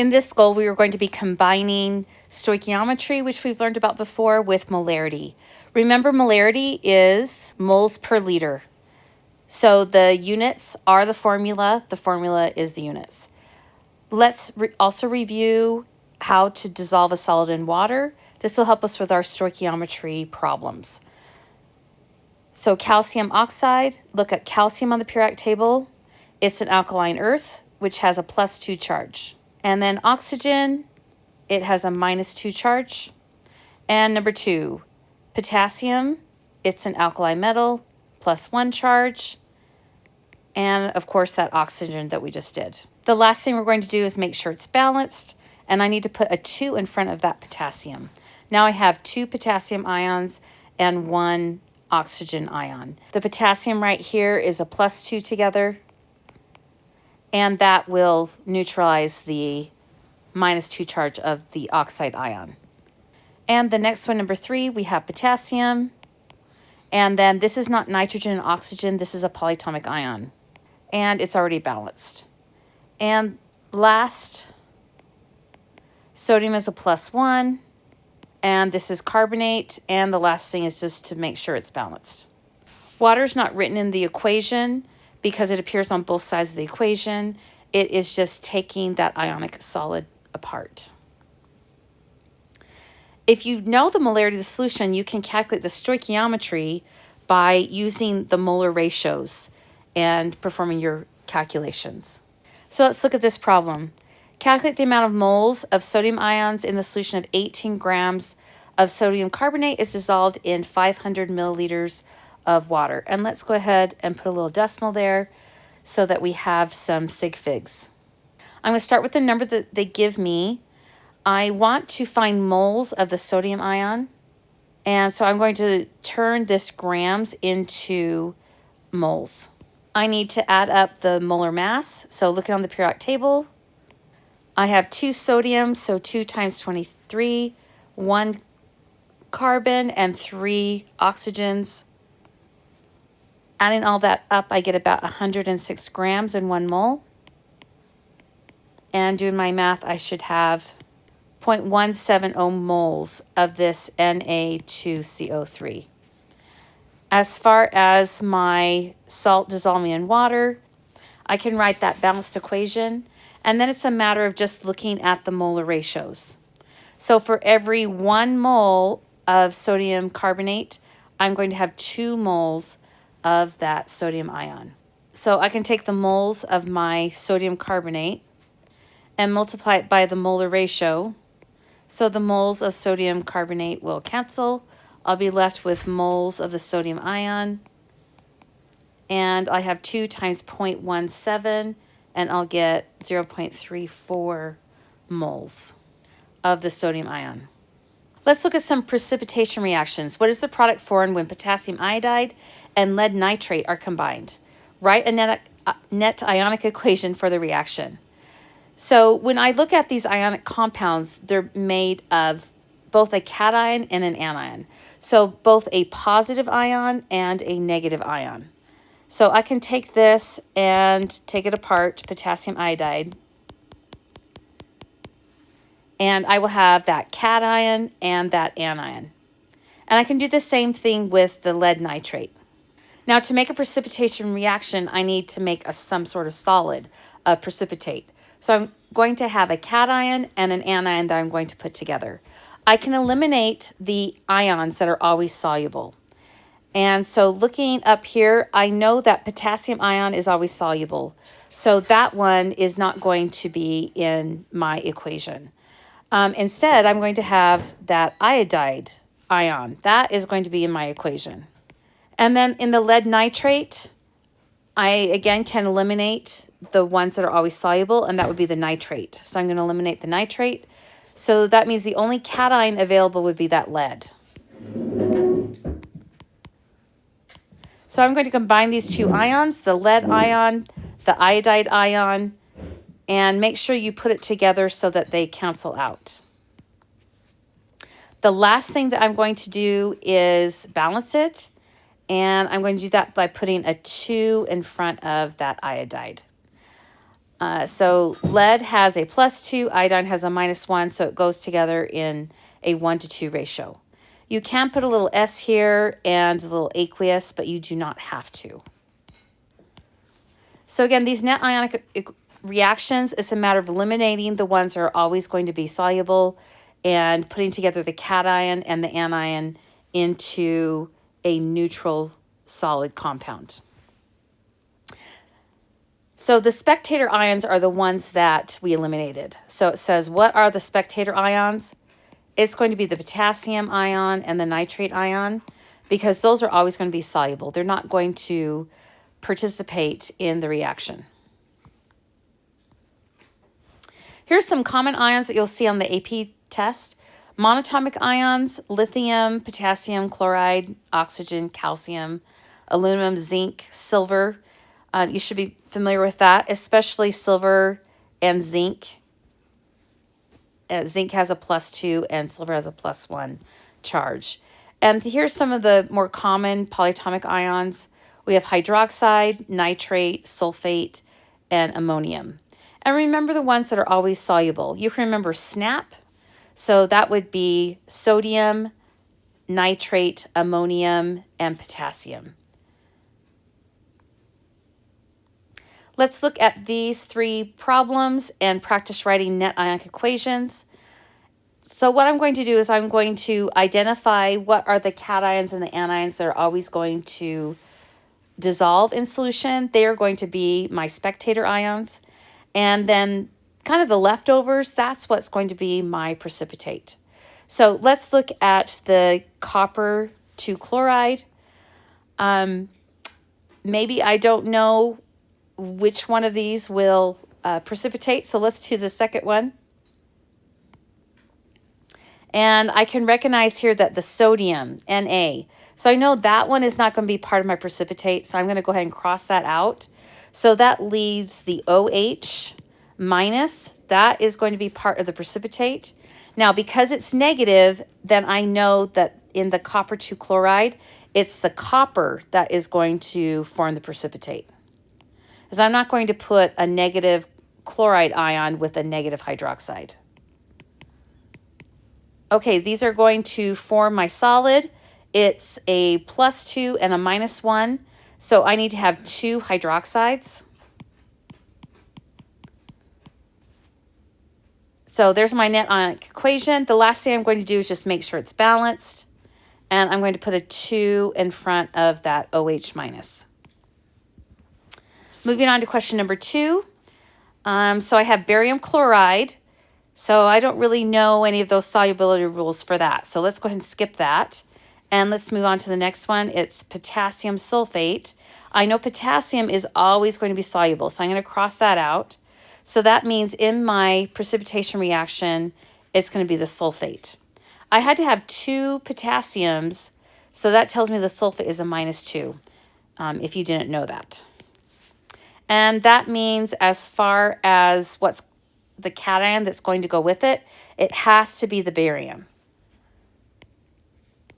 In this goal, we are going to be combining stoichiometry, which we've learned about before, with molarity. Remember, molarity is moles per liter. So the units are the formula is the units. Let's also review how to dissolve a solid in water. This will help us with our stoichiometry problems. So calcium oxide, look at calcium on the periodic table. It's an alkaline earth, which has a +2 charge. And then oxygen, it has a -2 charge. And number 2, potassium, it's an alkali metal, +1 charge. And of course that oxygen that we just did. The last thing we're going to do is make sure it's balanced, and I need to put a 2 in front of that potassium. Now I have 2 potassium ions and 1 oxygen ion. The potassium right here is a +2 together, and that will neutralize the -2 charge of the oxide ion. And the next one, number 3, we have potassium. And then this is not nitrogen and oxygen, this is a polyatomic ion. And it's already balanced. And last, sodium is a +1. And this is carbonate. And the last thing is just to make sure it's balanced. Water is not written in the equation because it appears on both sides of the equation. It is just taking that ionic solid apart. If you know the molarity of the solution, you can calculate the stoichiometry by using the molar ratios and performing your calculations. So let's look at this problem. Calculate the amount of moles of sodium ions in the solution of 18 grams of sodium carbonate is dissolved in 500 milliliters of water. And let's go ahead and put a little decimal there so that we have some sig figs. I'm going to start with the number that they give me. I want to find moles of the sodium ion. And so I'm going to turn this grams into moles. I need to add up the molar mass. So looking on the periodic table, I have 2 sodium, so 2 times 23, 1 carbon, and 3 oxygens. Adding all that up, I get about 106 grams in 1 mole. And doing my math, I should have 0.170 moles of this Na2CO3. As far as my salt dissolving in water, I can write that balanced equation, and then it's a matter of just looking at the molar ratios. So for every 1 mole of sodium carbonate, I'm going to have 2 moles of that sodium ion. So I can take the moles of my sodium carbonate and multiply it by the molar ratio. So the moles of sodium carbonate will cancel. I'll be left with moles of the sodium ion. And I have 2 times 0.17, and I'll get 0.34 moles of the sodium ion. Let's look at some precipitation reactions. What is the product formed when potassium iodide and lead nitrate are combined? Write a net ionic equation for the reaction. So when I look at these ionic compounds, they're made of both a cation and an anion. So both a positive ion and a negative ion. So I can take this and take it apart, potassium iodide. And I will have that cation and that anion. And I can do the same thing with the lead nitrate. Now to make a precipitation reaction, I need to make some sort of solid, precipitate. So I'm going to have a cation and an anion that I'm going to put together. I can eliminate the ions that are always soluble. And so looking up here, I know that potassium ion is always soluble. So that one is not going to be in my equation. Instead, I'm going to have that iodide ion. That is going to be in my equation. And then in the lead nitrate, I again can eliminate the ones that are always soluble, and that would be the nitrate. So I'm going to eliminate the nitrate. So that means the only cation available would be that lead. So I'm going to combine these 2 ions, the lead ion, the iodide ion, and make sure you put it together so that they cancel out. The last thing that I'm going to do is balance it, and I'm going to do that by putting a 2 in front of that iodide. So lead has a +2, iodine has a -1, so it goes together in a 1:2 ratio. You can put a little S here and a little aqueous, but you do not have to. So again, these net ionic reactions, it's a matter of eliminating the ones that are always going to be soluble and putting together the cation and the anion into a neutral solid compound. So the spectator ions are the ones that we eliminated. So it says, what are the spectator ions? It's going to be the potassium ion and the nitrate ion, because those are always going to be soluble. They're not going to participate in the reaction. Here's some common ions that you'll see on the AP test. Monatomic ions: lithium, potassium, chloride, oxygen, calcium, aluminum, zinc, silver. You should be familiar with that, especially silver and zinc. Zinc has a +2 and silver has a +1 charge. And here's some of the more common polyatomic ions. We have hydroxide, nitrate, sulfate, and ammonium. And remember the ones that are always soluble. You can remember SNAP. So that would be sodium, nitrate, ammonium, and potassium. Let's look at these 3 problems and practice writing net ionic equations. So what I'm going to do is I'm going to identify what are the cations and the anions that are always going to dissolve in solution. They are going to be my spectator ions. And then kind of the leftovers, that's what's going to be my precipitate. So let's look at the copper 2 chloride. Maybe I don't know which one of these will precipitate. So let's do the second one. And I can recognize here that the sodium, Na. So I know that one is not going to be part of my precipitate. So I'm going to go ahead and cross that out. So that leaves the OH minus. That is going to be part of the precipitate. Now, because it's negative, then I know that in the copper 2 chloride, it's the copper that is going to form the precipitate. Because I'm not going to put a negative chloride ion with a negative hydroxide. Okay, these are going to form my solid. It's a +2 and a -1. So I need to have 2 hydroxides. So there's my net ionic equation. The last thing I'm going to do is just make sure it's balanced. And I'm going to put a 2 in front of that OH minus. Moving on to question number 2. So I have barium chloride. So I don't really know any of those solubility rules for that. So let's go ahead and skip that. And let's move on to the next one. It's potassium sulfate. I know potassium is always going to be soluble, so I'm going to cross that out. So that means in my precipitation reaction, it's going to be the sulfate. I had to have 2 potassiums, so that tells me the sulfate is a -2, if you didn't know that. And that means as far as what's the cation that's going to go with it, it has to be the barium.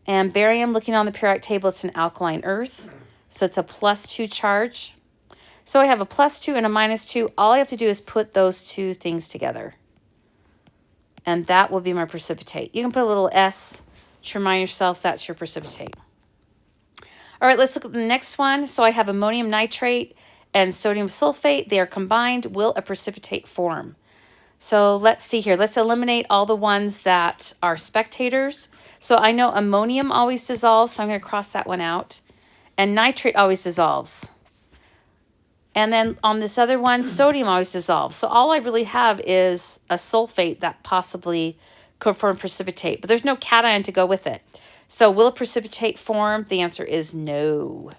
And barium, looking on the periodic table, it's an alkaline earth. So it's a +2 charge. So I have a +2 and a -2. All I have to do is put those 2 things together. And that will be my precipitate. You can put a little S to remind yourself that's your precipitate. All right, let's look at the next one. So I have ammonium nitrate and sodium sulfate. They are combined. Will a precipitate form? So let's see here. Let's eliminate all the ones that are spectators. So I know ammonium always dissolves, so I'm going to cross that one out. And nitrate always dissolves. And then on this other one, sodium always dissolves. So all I really have is a sulfate that possibly could form precipitate, but there's no cation to go with it. So will a precipitate form? The answer is no.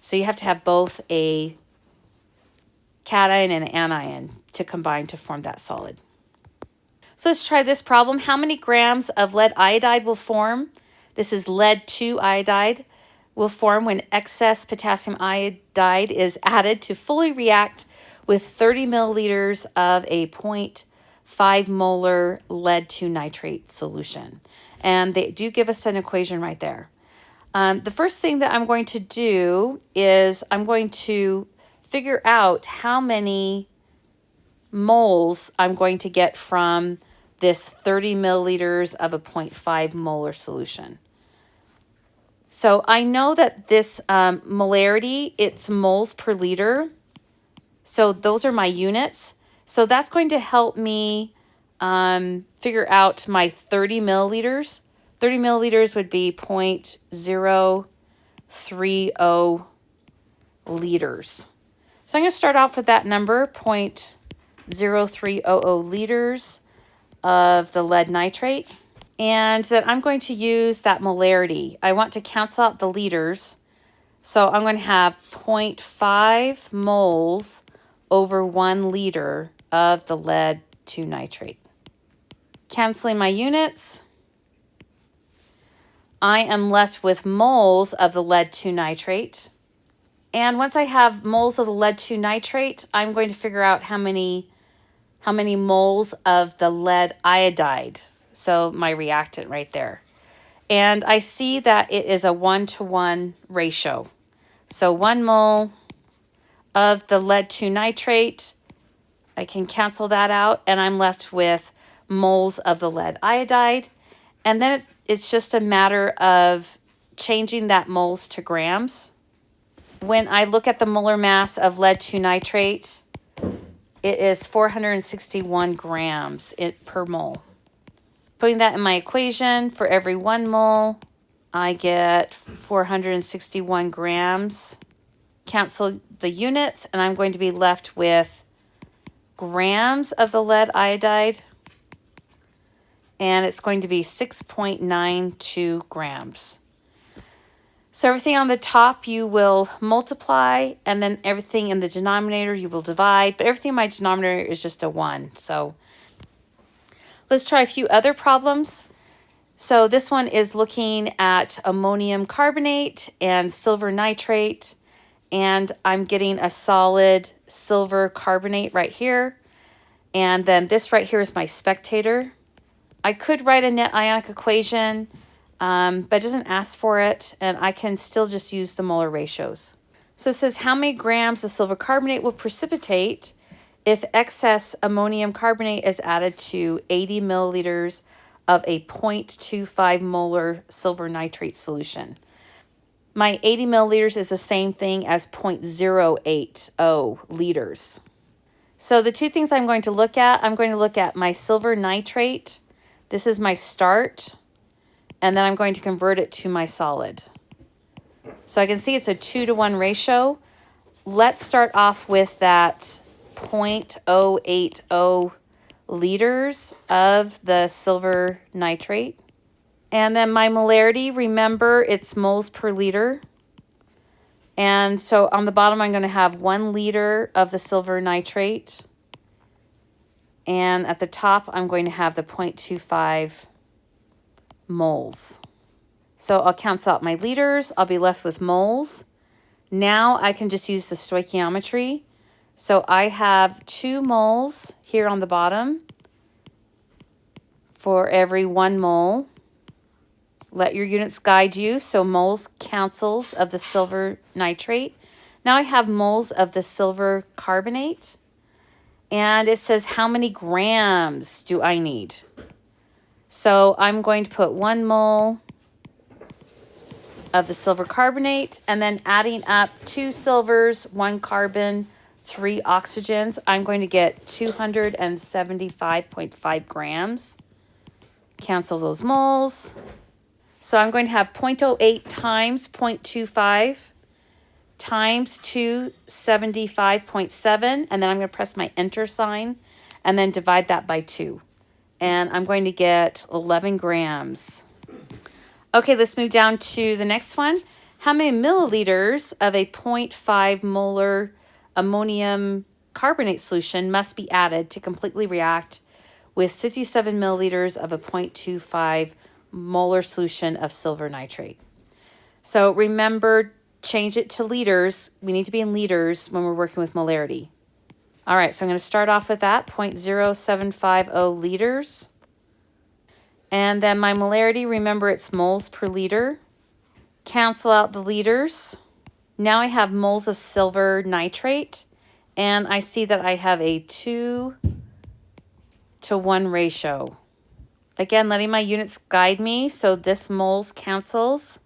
So you have to have both a cation and an anion to combine to form that solid. So let's try this problem. How many grams of lead iodide will form? This is lead 2 iodide will form when excess potassium iodide is added to fully react with 30 milliliters of a 0.5 molar lead 2 nitrate solution. And they do give us an equation right there. The first thing that I'm going to do is I'm going to figure out how many moles I'm going to get from this 30 milliliters of a 0.5 molar solution. So I know that this molarity, it's moles per liter. So those are my units. So that's going to help me figure out my 30 milliliters. 30 milliliters would be 0.030 liters. So I'm going to start off with that number, 0.0300 liters of the lead nitrate. And then I'm going to use that molarity. I want to cancel out the liters. So I'm going to have 0.5 moles over 1 liter of the lead 2 nitrate. Canceling my units, I am left with moles of the lead 2 nitrate. And once I have moles of the lead 2 nitrate, I'm going to figure out how many moles of the lead iodide. So my reactant right there. And I see that it is a 1-to-1 ratio. So 1 mole of the lead 2 nitrate, I can cancel that out, and I'm left with moles of the lead iodide. And then it's just a matter of changing that moles to grams. When I look at the molar mass of lead 2 nitrate, it is 461 grams per mole. Putting that in my equation, for every 1 mole, I get 461 grams. Cancel the units, and I'm going to be left with grams of the lead iodide, and it's going to be 6.92 grams. So everything on the top you will multiply, and then everything in the denominator you will divide, but everything in my denominator is just a 1. So let's try a few other problems. So this one is looking at ammonium carbonate and silver nitrate, and I'm getting a solid silver carbonate right here. And then this right here is my spectator. I could write a net ionic equation, but it doesn't ask for it, and I can still just use the molar ratios. So it says how many grams of silver carbonate will precipitate if excess ammonium carbonate is added to 80 milliliters of a 0.25 molar silver nitrate solution. My 80 milliliters is the same thing as 0.080 liters. So the two things I'm going to look at my silver nitrate. This is my start, and then I'm going to convert it to my solid. So I can see it's a 2-to-1 ratio. Let's start off with that 0.080 liters of the silver nitrate. And then my molarity, remember it's moles per liter. And so on the bottom, I'm going to have 1 liter of the silver nitrate. And at the top, I'm going to have the 0.25 moles. So I'll cancel out my liters. I'll be left with moles. Now I can just use the stoichiometry. So I have 2 moles here on the bottom for every 1 mole. Let your units guide you. So moles cancels of the silver nitrate. Now I have moles of the silver carbonate. And it says how many grams do I need? So I'm going to put 1 mole of the silver carbonate, and then adding up 2 silvers, 1 carbon, 3 oxygens, I'm going to get 275.5 grams. Cancel those moles. So I'm going to have 0.08 times 0.25 times 275.7, and then I'm going to press my enter sign and then divide that by 2. And I'm going to get 11 grams. Okay, let's move down to the next one. How many milliliters of a 0.5 molar ammonium carbonate solution must be added to completely react with 57 milliliters of a 0.25 molar solution of silver nitrate? So remember, change it to liters. We need to be in liters when we're working with molarity. All right, so I'm going to start off with that, 0.0750 liters. And then my molarity, remember it's moles per liter. Cancel out the liters. Now I have moles of silver nitrate, And I see that I have a 2:1 ratio. Again, letting my units guide me. So this moles cancels.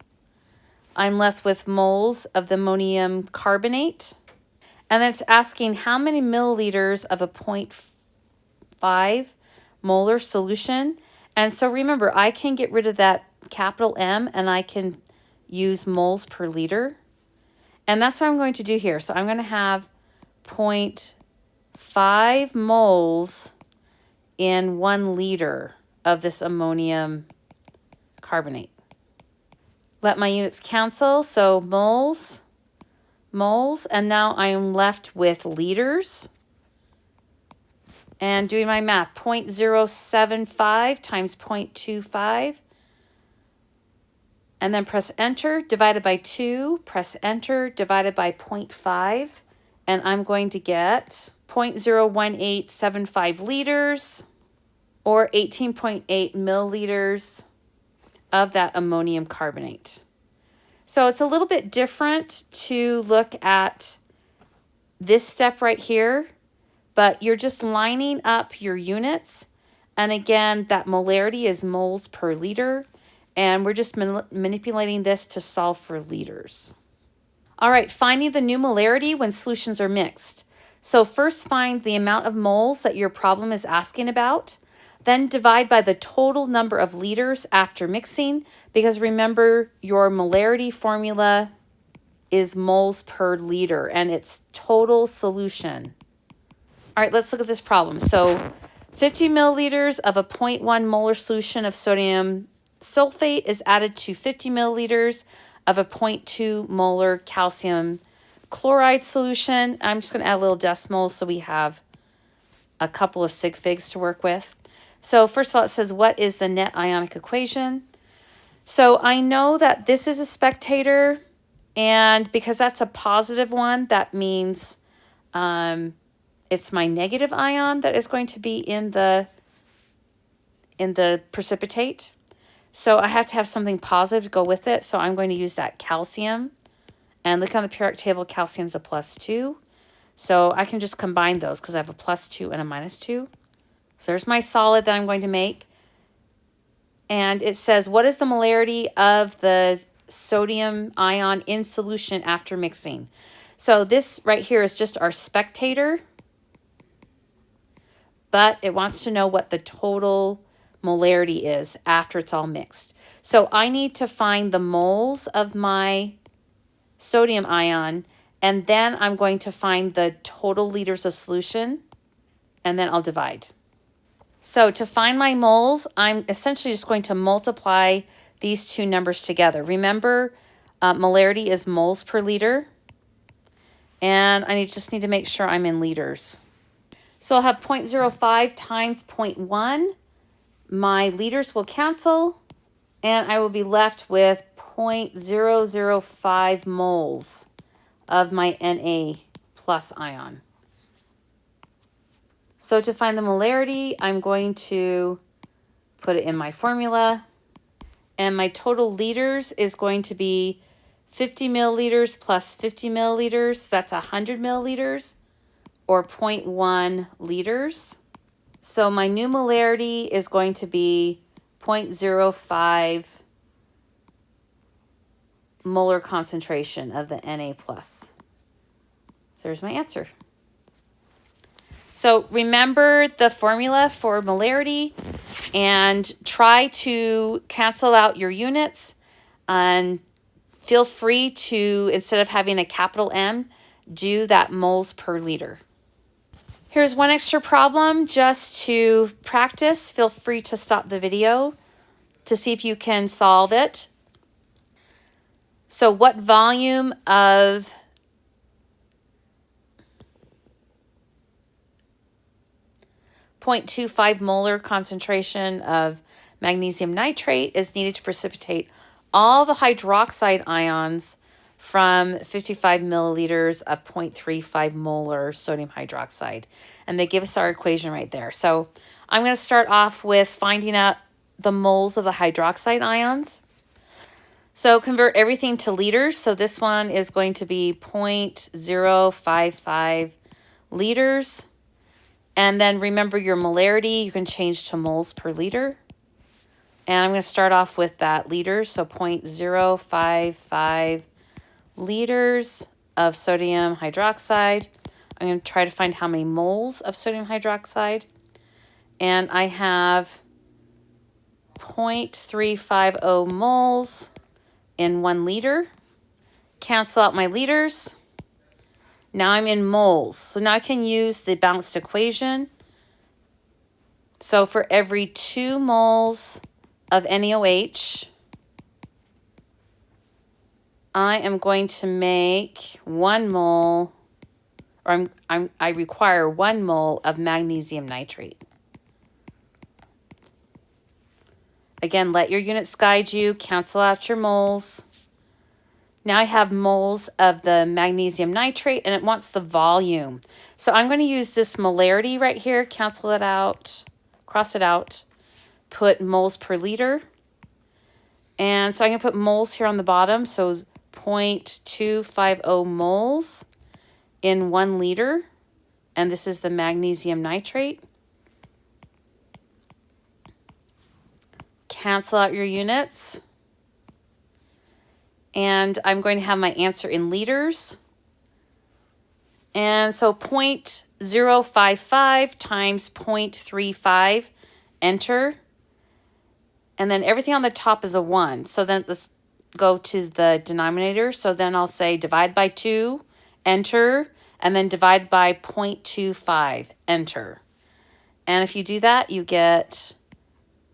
I'm left with moles of the ammonium carbonate. And then it's asking how many milliliters of a 0.5 molar solution. And so remember, I can get rid of that capital M and I can use moles per liter. And that's what I'm going to do here. So I'm going to have 0.5 moles in 1 liter of this ammonium carbonate. Let my units cancel. So moles, moles, and now I'm left with liters. And doing my math, 0.075 times 0.25. And then press enter, divided by 2, press enter, divided by 0.5. And I'm going to get 0.01875 liters or 18.8 milliliters of that ammonium carbonate. So it's a little bit different to look at this step right here, but you're just lining up your units. And again, that molarity is moles per liter. And we're just manipulating this to solve for liters. All right, finding the new molarity when solutions are mixed. So first find the amount of moles that your problem is asking about. Then divide by the total number of liters after mixing, because remember your molarity formula is moles per liter and it's total solution. All right, let's look at this problem. So 50 milliliters of a 0.1 molar solution of sodium sulfate is added to 50 milliliters of a 0.2 molar calcium chloride solution. I'm just going to add a little decimal so we have a couple of sig figs to work with. So first of all, it says, what is the net ionic equation? So I know that this is a spectator, and because that's a positive one, that means it's my negative ion that is going to be in the precipitate. So I have to have something positive to go with it. So I'm going to use that calcium. And look on the periodic table, calcium's a +2. So I can just combine those because I have a +2 and a -2. So there's my solid that I'm going to make. And it says, what is the molarity of the sodium ion in solution after mixing? So this right here is just our spectator. But it wants to know what the total molarity is after it's all mixed. So I need to find the moles of my sodium ion, and then I'm going to find the total liters of solution, and then I'll divide. So to find my moles, I'm essentially just going to multiply these two numbers together. Remember, molarity is moles per liter, and I just need to make sure I'm in liters. So I'll have 0.05 times 0.1. My liters will cancel, and I will be left with 0.005 moles of my Na plus ion. So to find the molarity, I'm going to put it in my formula, and my total liters is going to be 50 milliliters plus 50 milliliters. That's 100 milliliters, or 0.1 liters. So my new molarity is going to be 0.05 molar concentration of the Na+. So there's my answer. So remember the formula for molarity and try to cancel out your units, and feel free to, instead of having a capital M, do that moles per liter. Here's one extra problem just to practice. Feel free to stop the video to see if you can solve it. So what volume of .25 molar concentration of magnesium nitrate is needed to precipitate all the hydroxide ions from 55 milliliters of 0.35 molar sodium hydroxide. And they give us our equation right there. So I'm going to start off with finding out the moles of the hydroxide ions. So convert everything to liters. So this one is going to be 0.055 liters. And then remember your molarity, you can change to moles per liter. And I'm going to start off with that liters, so 0.055 liters of sodium hydroxide. I'm going to try to find how many moles of sodium hydroxide. And I have 0.350 moles in 1 liter. Cancel out my liters. Now I'm in moles. So now I can use the balanced equation. So for every 2 moles of NaOH, I am going to make 1 mole, or I require 1 mole of magnesium nitrate. Again, let your units guide you. Cancel out your moles. Now I have moles of the magnesium nitrate, and it wants the volume. So I'm going to use this molarity right here, cancel it out, cross it out, put moles per liter. And so I'm going to put moles here on the bottom, so 0.250 moles in 1 liter. And this is the magnesium nitrate. Cancel out your units. And I'm going to have my answer in liters. And so 0.055 times 0.35, enter. And then everything on the top is a 1. So then let's go to the denominator. So then I'll say divide by 2, enter, and then divide by 0.25, enter. And if you do that, you get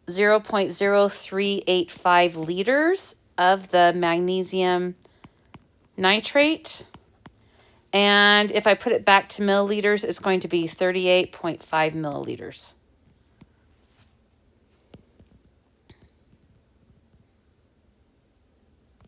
0.0385 liters of the magnesium nitrate. And if I put it back to milliliters, it's going to be 38.5 milliliters.